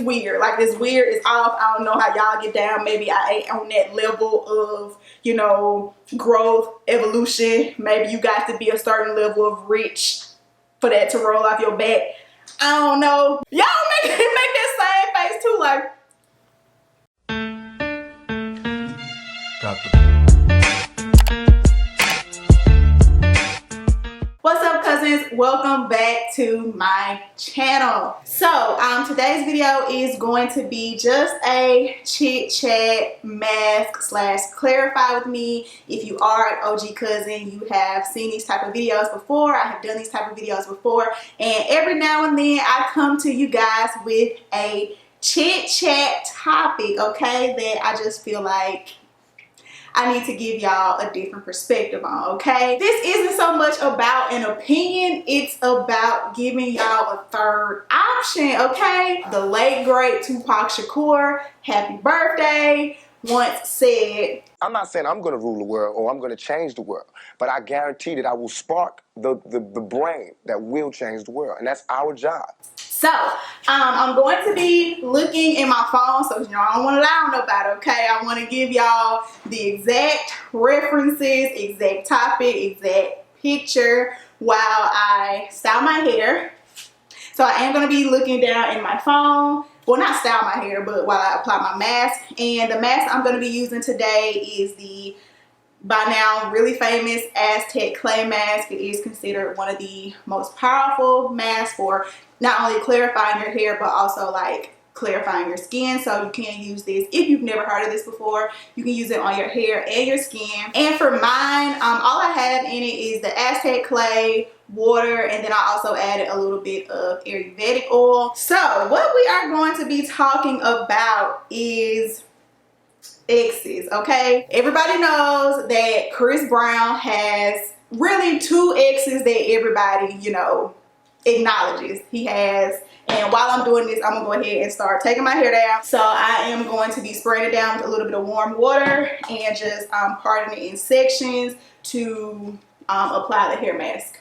weird. Like, this weird is off. I don't know how y'all get down. Maybe I ain't on that level of, you know, growth, evolution. Maybe you got to be a certain level of rich for that to roll off your back. I don't know. Y'all make that same face too, like. What's up, cousins? Welcome back to my channel. So today's video is going to be just a chit chat mask slash clarify with me. If you are an OG cousin, you have seen these type of videos before. I have done these type of videos before, and every now and then I come to you guys with a chit chat topic, okay, that I just feel like I need to give y'all a different perspective on, okay? This isn't so much about an opinion, it's about giving y'all a third option, okay? The late great Tupac Shakur, happy birthday, once said, I'm not saying I'm gonna rule the world or I'm gonna change the world, but I guarantee that I will spark the brain that will change the world, and that's our job. So, I'm going to be looking in my phone, so you know, I don't want to lie on nobody, okay? I want to give y'all the exact references, exact topic, exact picture while I style my hair. So I am going to be looking down in my phone. Well, not style my hair, but while I apply my mask. And the mask I'm going to be using today is the, by now, really famous Aztec clay mask. It is considered one of the most powerful masks for not only clarifying your hair, but also like clarifying your skin. So you can use this if you've never heard of this before. You can use it on your hair and your skin. And for mine, all I have in it is the Aztec clay, water, and then I also added a little bit of AYURVEDIC oil. So what we are going to be talking about is exes, okay? Everybody knows that Chris Brown has really two exes that everybody, you know, acknowledges he has. And while I'm doing this, I'm gonna go ahead and start taking my hair down. So I am going to be spraying it down with a little bit of warm water and just parting it in sections to apply the hair mask.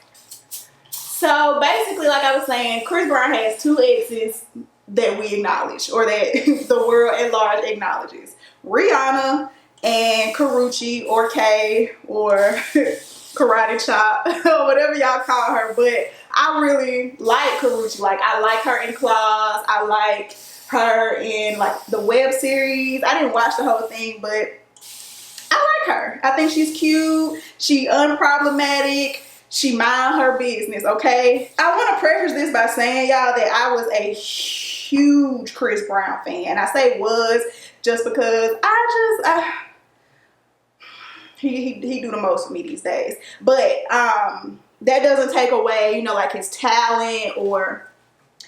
So basically, like I was saying, Chris Brown has two exes that we acknowledge, or that the world at large acknowledges. Rihanna and Karrueche, or K, or Karate Chop, or whatever y'all call her. But I really like Karrueche. Like, I like her in Claws. I like her in like the web series. I didn't watch the whole thing, but I like her. I think she's cute. She unproblematic. She mind her business, okay? I want to preface this by saying, y'all, that I was a huge Chris Brown fan. I say was just because he do the most for me these days. But that doesn't take away, you know, like his talent or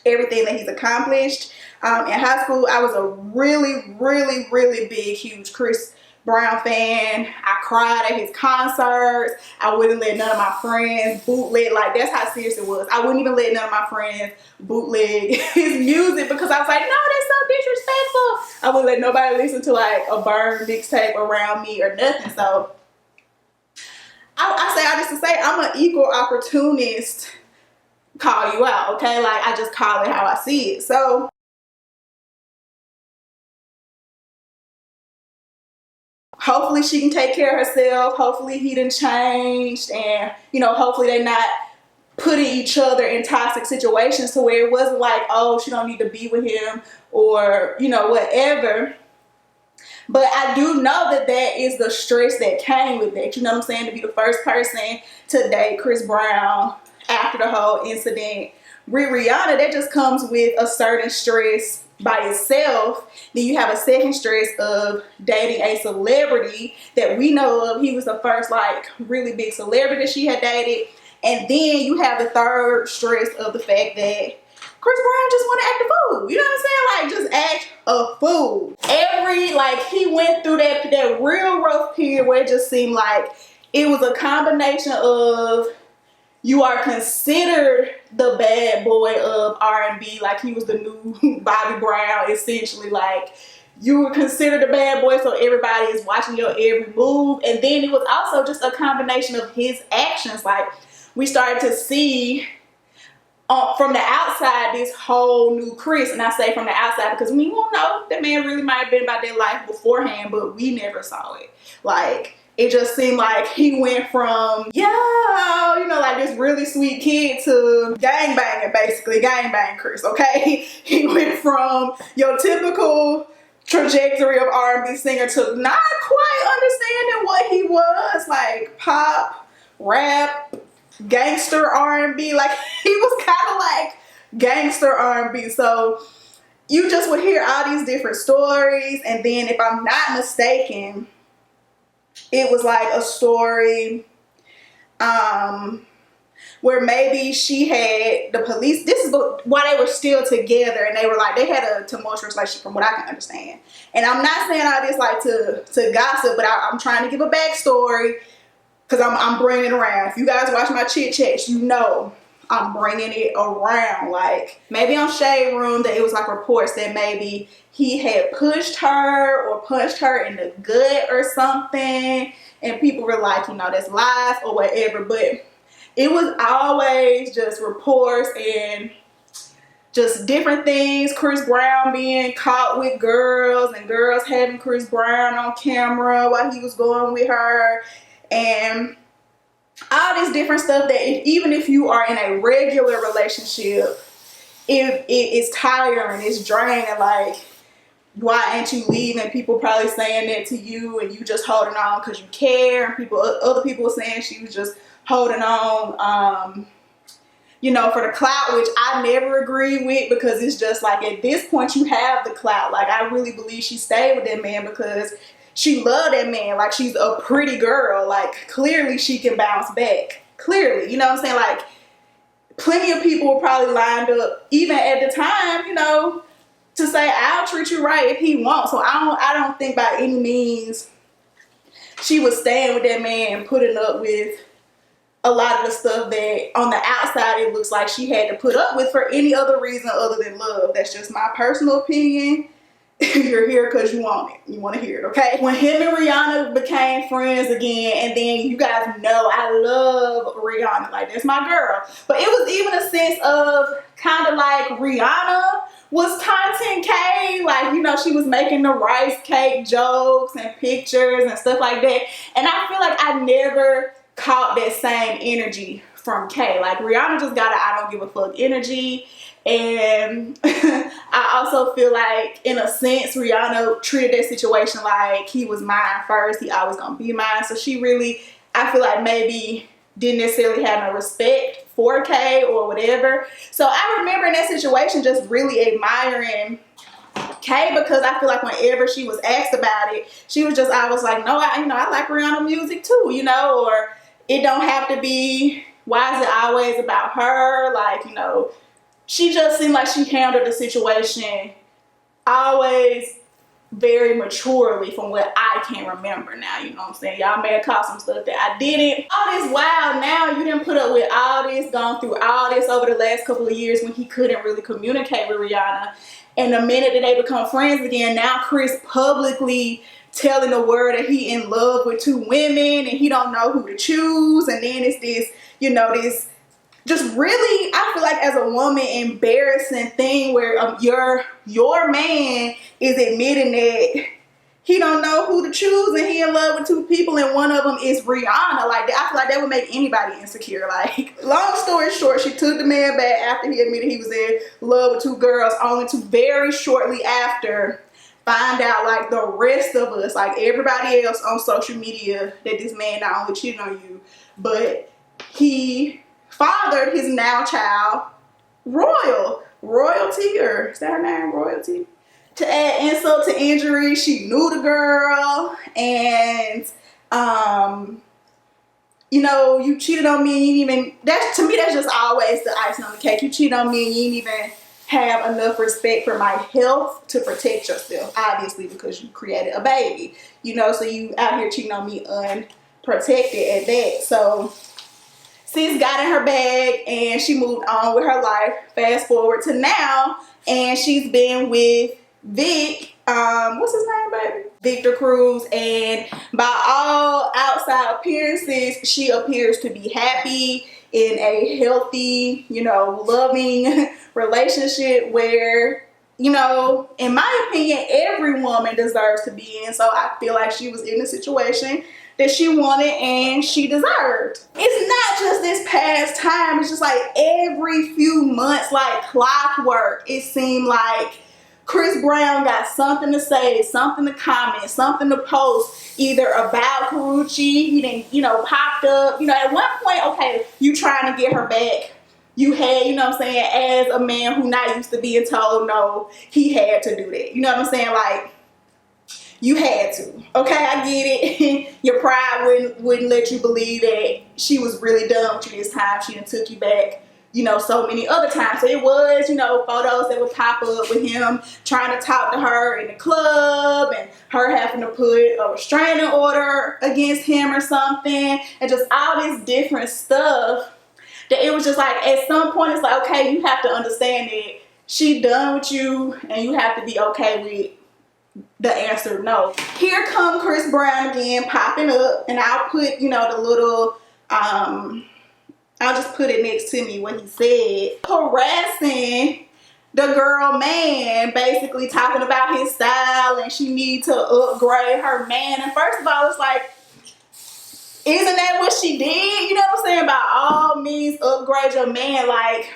everything that he's accomplished. In high school, I was a really big, huge Chris Brown fan. I cried at his concerts. I wouldn't let none of my friends bootleg. Like, that's how serious it was. I wouldn't even let none of my friends bootleg his music because I was like, no, that's so disrespectful. I wouldn't let nobody listen to like a burn mixtape around me or nothing. So I say all this to say I'm an equal opportunist. Call you out, okay? Like, I just call it how I see it. So hopefully she can take care of herself. Hopefully he done changed, and you know, hopefully they're not putting each other in toxic situations to where it wasn't like, oh, she don't need to be with him or, you know, whatever. But I do know that that is the stress that came with that. You know what I'm saying? To be the first person to date Chris Brown after the whole incident with Rihanna, that just comes with a certain stress by itself. Then you have a second stress of dating a celebrity that we know of. He was the first like really big celebrity that she had dated. And then you have the third stress of the fact that Chris Brown just want to act a fool. You know what I'm saying? Like, just act a fool. He went through that real rough period where it just seemed like it was a combination of you are considered the bad boy of R&B, like he was the new Bobby Brown, essentially. Like, you were considered the bad boy, so everybody is watching your every move. And then it was also just a combination of his actions. Like, we started to see from the outside, this whole new Chris. And I say from the outside because we won't know. That man really might have been about their life beforehand, but we never saw it. Like, it just seemed like he went from, yeah, you know, like this really sweet kid to gangbanging, basically. Gangbang Chris, okay? He went from your typical trajectory of R&B singer to not quite understanding what he was. Like, pop, rap, gangster R&B. Like, he was kind of like gangster R&B. So you just would hear all these different stories, and then if I'm not mistaken, it was like a story where maybe she had the police, this is why they were still together, and they were like, they had a tumultuous relationship from what I can understand. And I'm not saying all this like to gossip, but I'm trying to give a backstory because I'm bringing it around. If you guys watch my chit chats, you know I'm bringing it around. Like, maybe on Shade Room that it was like reports that maybe he had pushed her or punched her in the gut or something, and people were like, you know, that's lies or whatever. But it was always just reports and just different things. Chris Brown being caught with girls and girls having Chris Brown on camera while he was going with her, and all this different stuff that even if you are in a regular relationship, it is tiring, it's draining. Like, why ain't you leaving? People probably saying that to you, and you just holding on because you care. And other people were saying she was just holding on, you know, for the clout, which I never agree with, because it's just like, at this point you have the clout. Like, I really believe she stayed with that man because she loved that man. Like, she's a pretty girl. Like, clearly she can bounce back. Clearly, you know what I'm saying? Like, plenty of people were probably lined up, even at the time, you know, to say, I'll treat you right if he won't. So I don't think by any means she was staying with that man and putting up with a lot of the stuff that on the outside it looks like she had to put up with for any other reason other than love. That's just my personal opinion. You're here because you want it. You want to hear it, okay? When him and Rihanna became friends again, and then you guys know I love Rihanna. Like, that's my girl. But it was even a sense of kind of like Rihanna was content K. Like, you know, she was making the rice cake jokes and pictures and stuff like that. And I feel like I never caught that same energy from K. Like, Rihanna just got a I don't give a fuck energy. And I also feel like, in a sense, Rihanna treated that situation like he was mine first. He always gonna be mine. So she really, I feel like, maybe didn't necessarily have no respect for K or whatever. So I remember in that situation just really admiring K, because I feel like whenever she was asked about it, she was just, I was like, no, I like Rihanna music too, you know, or it don't have to be, why is it always about her? Like, you know, she just seemed like she handled the situation always very maturely from what I can remember now, you know what I'm saying? Y'all may have caught some stuff that I didn't. All this while now, you didn't put up with all this, gone through all this over the last couple of years when he couldn't really communicate with Rihanna. And the minute that they become friends again, now Chris publicly telling the world that he in love with two women and he don't know who to choose. And then it's this, you know, this just really, I feel like as a woman, embarrassing thing where your man is admitting that he don't know who to choose and he in love with two people and one of them is Rihanna. Like, I feel like that would make anybody insecure. Like, long story short, she took the man back after he admitted he was in love with two girls, only to very shortly after find out, like the rest of us, like everybody else on social media, that this man not only cheated on you, but he fathered his now child, Royalty, or is that her name, Royalty? To add insult to injury, she knew the girl, and you know, you cheated on me and you didn't even, to me that's just always the icing on the cake. You cheated on me and you didn't even have enough respect for my health to protect yourself, obviously, because you created a baby, you know, so you out here cheating on me unprotected at that. So sis got in her bag and she moved on with her life. Fast forward to now, and she's been with Vic, what's his name, baby? Victor Cruz, and by all outside appearances, she appears to be happy in a healthy, you know, loving relationship where, you know, in my opinion, every woman deserves to be in. So I feel like she was in a situation that she wanted and she deserved. It's not just this past time, it's just like every few months, like clockwork, it seemed like Chris Brown got something to say, something to comment, something to post, either about Karrueche, he didn't, you know, popped up. You know, at one point, okay, you trying to get her back. You had, you know what I'm saying, as a man who not used to being told no, he had to do that. You know what I'm saying? Like, you had to. Okay, I get it. Your pride wouldn't let you believe that she was really done with you this time. She done took you back, you know, so many other times. So it was, you know, photos that would pop up with him trying to talk to her in the club and her having to put a restraining order against him or something, and just all this different stuff that it was just like, at some point it's like, okay, you have to understand that she done with you and you have to be okay with the answer no. Here come Chris Brown again popping up, and I'll put, you know, the little I'll just put it next to me what he said, harassing the girl man, basically talking about his style and she need to upgrade her man. And first of all, it's like, isn't that what she did? You know what I'm saying? By all means, upgrade your man. Like,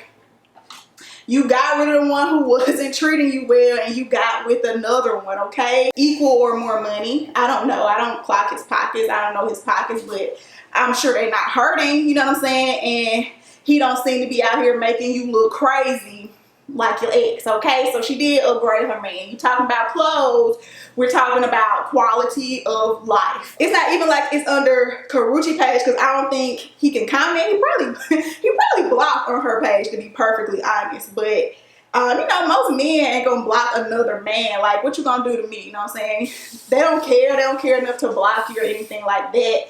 you got rid of the one who wasn't treating you well and you got with another one, okay? Equal or more money. I don't know. I don't clock his pockets. I don't know his pockets, but I'm sure they're not hurting, you know what I'm saying? And he don't seem to be out here making you look crazy like your ex, okay? So she did upgrade her man. You talking about clothes, we're talking about quality of life. It's not even like it's under Karrueche page, because I don't think he can comment. He probably blocked on her page, to be perfectly honest. But you know, most men ain't gonna block another man. Like, what you gonna do to me? You know what I'm saying? They don't care. They don't care enough to block you or anything like that.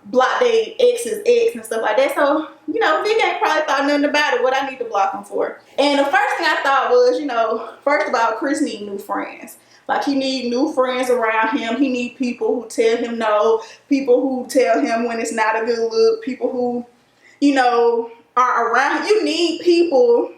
Block their ex's ex and stuff like that. So, you know, Vic ain't probably thought nothing about it. What I need to block him for. And the first thing I thought was, you know, first of all, Chris need new friends. Like, he need new friends around him. He need people who tell him no, people who tell him when it's not a good look, people who, you know, are around him. You need people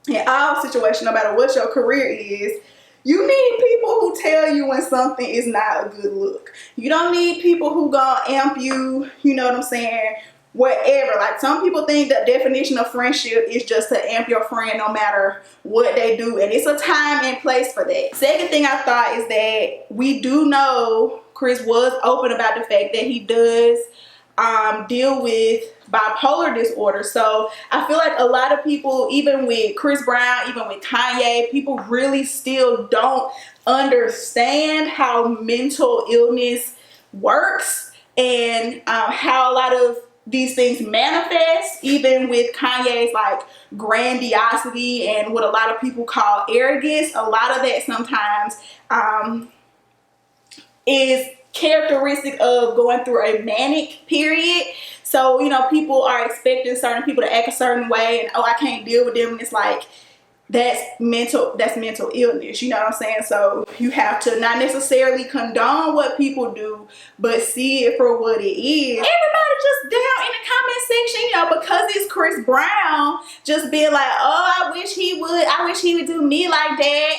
in all situations, no matter what your career is. You need people who tell you when something is not a good look. You don't need people who gonna amp you, you know what I'm saying, whatever. Like, some people think the definition of friendship is just to amp your friend no matter what they do. And it's a time and place for that. Second thing I thought is that we do know Chris was open about the fact that he does deal with bipolar disorder. So I feel like a lot of people, even with Chris Brown, even with Kanye, people really still don't understand how mental illness works and how a lot of these things manifest, even with Kanye's like grandiosity and what a lot of people call arrogance. A lot of that sometimes is characteristic of going through a manic period. So, you know, people are expecting certain people to act a certain way, and oh, I can't deal with them. And it's like, that's mental illness, you know what I'm saying? So you have to not necessarily condone what people do, but see it for what it is. Everybody just down in the comment section, you know, because it's Chris Brown, just being like, oh, I wish he would do me like that.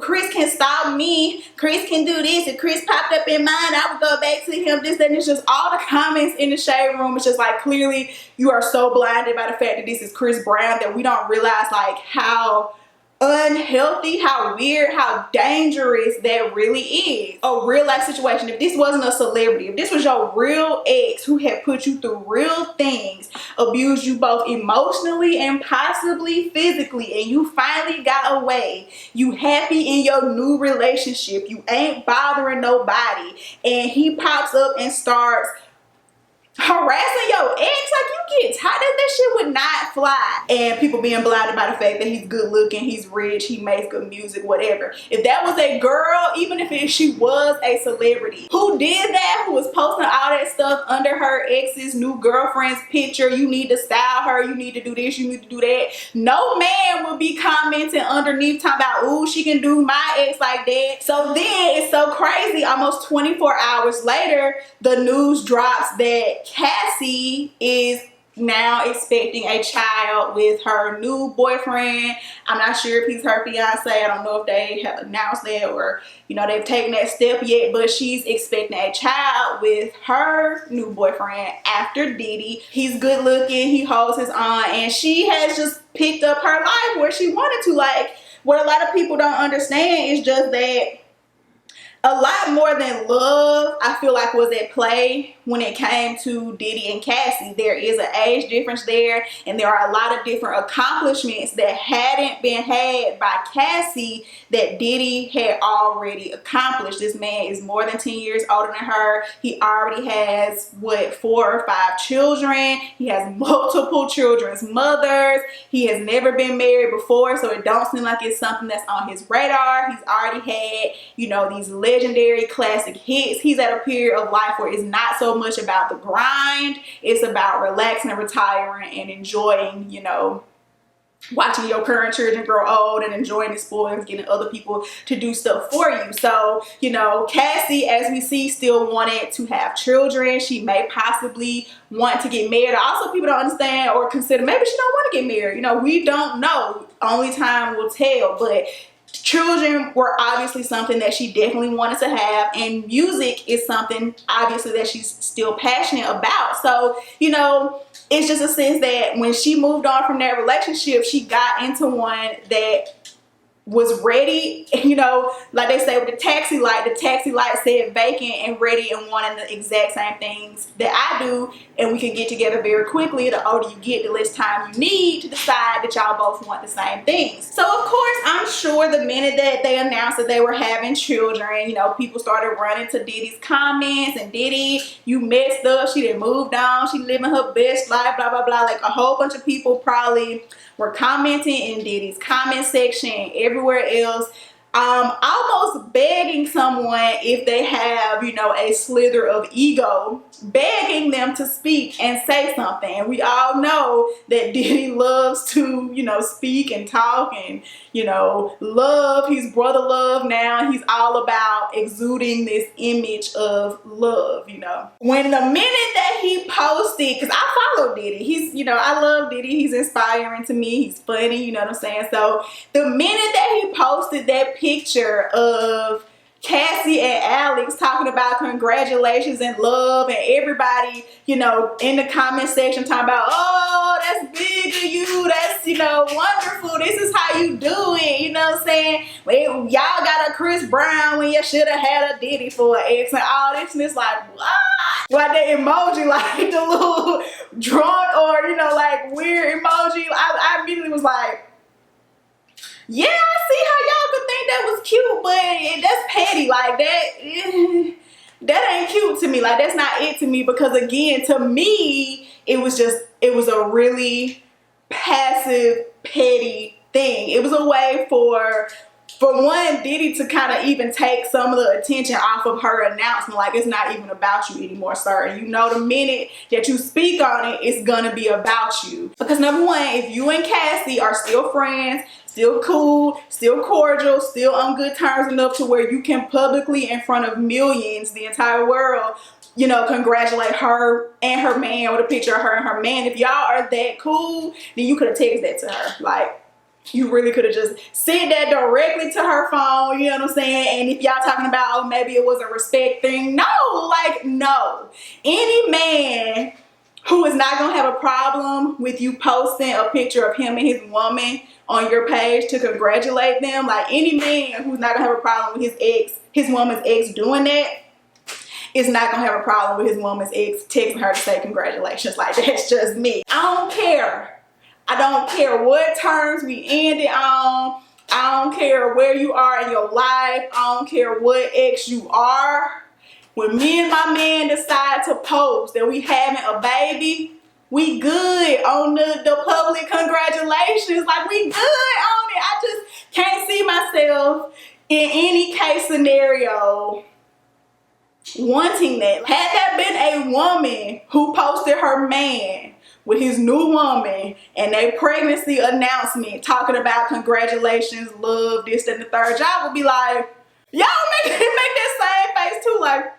Chris can stop me. Chris can do this. If Chris popped up in mine, I would go back to him. This, that, and it's just all the comments in the shade room. It's just like, clearly you are so blinded by the fact that this is Chris Brown that we don't realize like how unhealthy, how weird, how dangerous that really is. A real life situation. If this wasn't a celebrity, if this was your real ex who had put you through real things, abused you both emotionally and possibly physically, and you finally got away, you happy in your new relationship, you ain't bothering nobody, and he pops up and starts harassing your ex, like, you get tired of that shit would not fly. And people being blinded by the fact that he's good looking, he's rich, he makes good music, whatever. If that was a girl, even if she was a celebrity who did that, who was posting all that stuff under her ex's new girlfriend's picture, you need to style her, you need to do this, you need to do that, no man will be commenting underneath talking about, ooh, she can do my ex like that. So then it's so crazy, almost 24 hours later, the news drops that Cassie is now expecting a child with her new boyfriend. I'm not sure if he's her fiance. I don't know if they have announced that or, you know, they've taken that step yet, but she's expecting a child with her new boyfriend after Diddy. He's good looking, he holds his own, and she has just picked up her life where she wanted to. Like, what a lot of people don't understand is just that a lot more than love, I feel like, was at play when it came to Diddy and Cassie. There is an age difference there, and there are a lot of different accomplishments that hadn't been had by Cassie that Diddy had already accomplished. This man is more than 10 years older than her. He already has, what, 4 or 5 children. He has multiple children's mothers. He has never been married before, so it don't seem like it's something that's on his radar. He's already had, you know, these legendary classic hits. He's at a period of life where it's not so much about the grind. It's about relaxing and retiring and enjoying, you know, watching your current children grow old and enjoying the spoils, getting other people to do stuff for you. So, you know, Cassie, as we see, still wanted to have children. She may possibly want to get married. Also, people don't understand or consider maybe she don't want to get married. You know, we don't know. Only time will tell. But children were obviously something that she definitely wanted to have, and music is something obviously that she's still passionate about. So, you know, it's just a sense that when she moved on from that relationship, she got into one that was ready, you know, like they say with the taxi light said vacant and ready and wanting the exact same things that I do, and we can get together very quickly. The older you get, the less time you need to decide that y'all both want the same things. So of course, I'm sure the minute that they announced that they were having children, you know, people started running to Diddy's comments and Diddy, you messed up, she done moved on, she living her best life, blah blah blah. Like a whole bunch of people probably were commenting in Diddy's comment section, everywhere else, almost begging someone, if they have, you know, a slither of ego, begging them to speak and say something. And we all know that Diddy loves to, you know, speak and talk and, you know, love. He's brother love now. He's all about exuding this image of love, you know. When the minute that he posted, because I follow Diddy, he's, you know, I love Diddy. He's inspiring to me. He's funny, you know what I'm saying? So the minute that he posted that picture of Cassie and Alex talking about congratulations and love, and everybody, you know, in the comment section talking about, oh, that's big of you, that's, you know, wonderful, this is how you do it, you know what I'm saying? Well, y'all got a Chris Brown when you should have had a Diddy for an ex and all this, and it's like, what? Like that emoji, like the little drunk or, you know, like weird emoji. I immediately was like, yeah, I see how y'all could think that was cute, but that's petty. Like that ain't cute to me. Like that's not it to me, because again, to me, it was a really passive, petty thing. It was a way for one, Diddy to kind of even take some of the attention off of her announcement. Like, it's not even about you anymore, sir. And you know, the minute that you speak on it, it's gonna be about you. Because number one, if you and Cassie are still friends, still cool, still cordial, still on good terms enough to where you can publicly, in front of millions, the entire world, you know, congratulate her and her man with a picture of her and her man. If y'all are that cool, then you could have texted that to her. Like, you really could have just sent that directly to her phone, you know what I'm saying? And if y'all talking about, oh, maybe it was a respect thing, no, like, no. Any man who is not gonna have a problem with you posting a picture of him and his woman on your page to congratulate them, like any man who's not gonna have a problem with his woman's ex doing that, is not gonna have a problem with his woman's ex texting her to say congratulations. Like, that's just me. I don't care. I don't care what terms we ended on. I don't care where you are in your life. I don't care what ex you are. When me and my man decide to post that we having a baby, we good on the public congratulations. Like, we good on it. I just can't see myself in any case scenario wanting that. Had that been a woman who posted her man with his new woman and a pregnancy announcement talking about congratulations, love, this, that, and the third, y'all would be like, y'all make that same face too, like.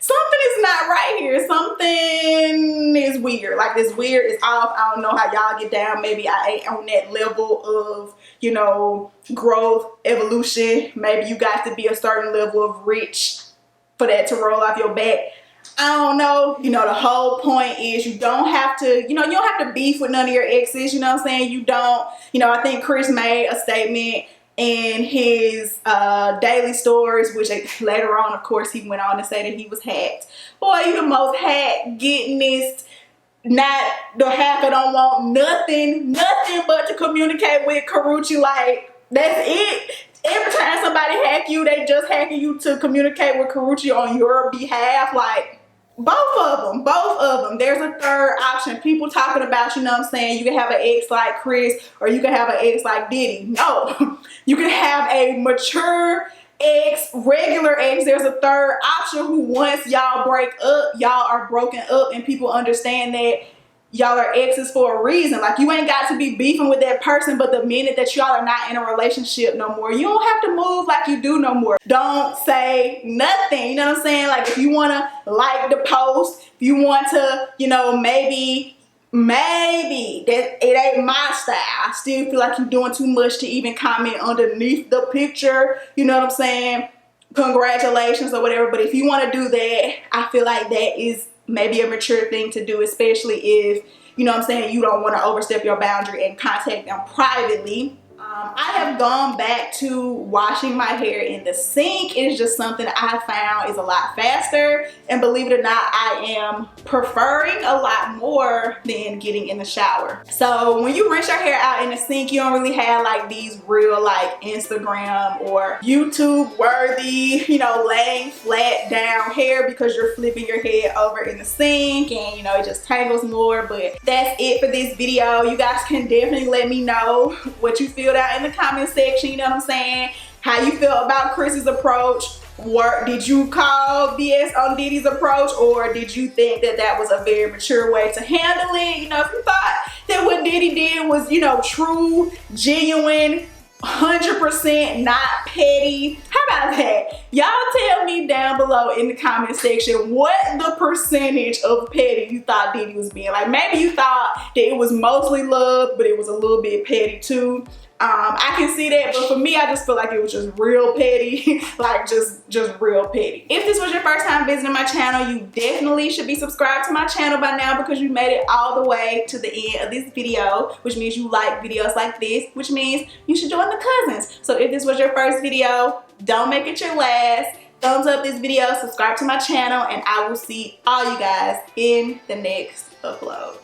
something is not right here. Something is weird. Like, this weird is off. I don't know how y'all get down. Maybe I ain't on that level of, you know, growth, evolution. Maybe you got to be a certain level of rich for that to roll off your back. I don't know. You know, the whole point is you don't have to, you know, you don't have to beef with none of your exes. You know what I'm saying? You don't, you know, I think Chris made a statement in his daily stories, which later on, of course, he went on to say that he was hacked. Boy, you the most hacked, getting this. Not the hacker don't want nothing but to communicate with Karrueche. Like, that's it. Every time somebody hack you, they just hacking you to communicate with Karrueche on your behalf. Like, both of them. There's a third option. People talking about, you know what I'm saying, you can have an ex like Chris or you can have an ex like Diddy. No, you can have a mature ex, regular ex. There's a third option who, once y'all break up, y'all are broken up, and people understand that y'all are exes for a reason. Like, you ain't got to be beefing with that person, but the minute that y'all are not in a relationship no more, you don't have to move like you do no more. Don't say nothing, you know what I'm saying? Like, if you want to like the post, if you want to, you know, maybe that it ain't my style. I still feel like you're doing too much to even comment underneath the picture, you know what I'm saying? Congratulations or whatever. But if you want to do that, I feel like that is maybe a mature thing to do, especially if, you know what I'm saying, you don't want to overstep your boundary and contact them privately. I have gone back to washing my hair in the sink. It is just something I found is a lot faster, and believe it or not, I am preferring a lot more than getting in the shower. So when you rinse your hair out in the sink, you don't really have like these real like Instagram or YouTube worthy, you know, laying flat down hair, because you're flipping your head over in the sink and, you know, it just tangles more. But that's it for this video. You guys can definitely let me know what you feel down in the comment section, you know what I'm saying, how you feel about Chris's approach. Did you call BS on Diddy's approach, or did you think that that was a very mature way to handle it? You know, if you thought that what Diddy did was, you know, true, genuine, 100% not petty, how about that? Y'all tell me down below in the comment section what the percentage of petty you thought Diddy was being. Like, maybe you thought that it was mostly love, but it was a little bit petty too. I can see that, but for me, I just feel like it was just real petty, like just real petty. If this was your first time visiting my channel, you definitely should be subscribed to my channel by now, because you made it all the way to the end of this video, which means you like videos like this, which means you should join the cousins. So if this was your first video, don't make it your last. Thumbs up this video, subscribe to my channel, and I will see all you guys in the next upload.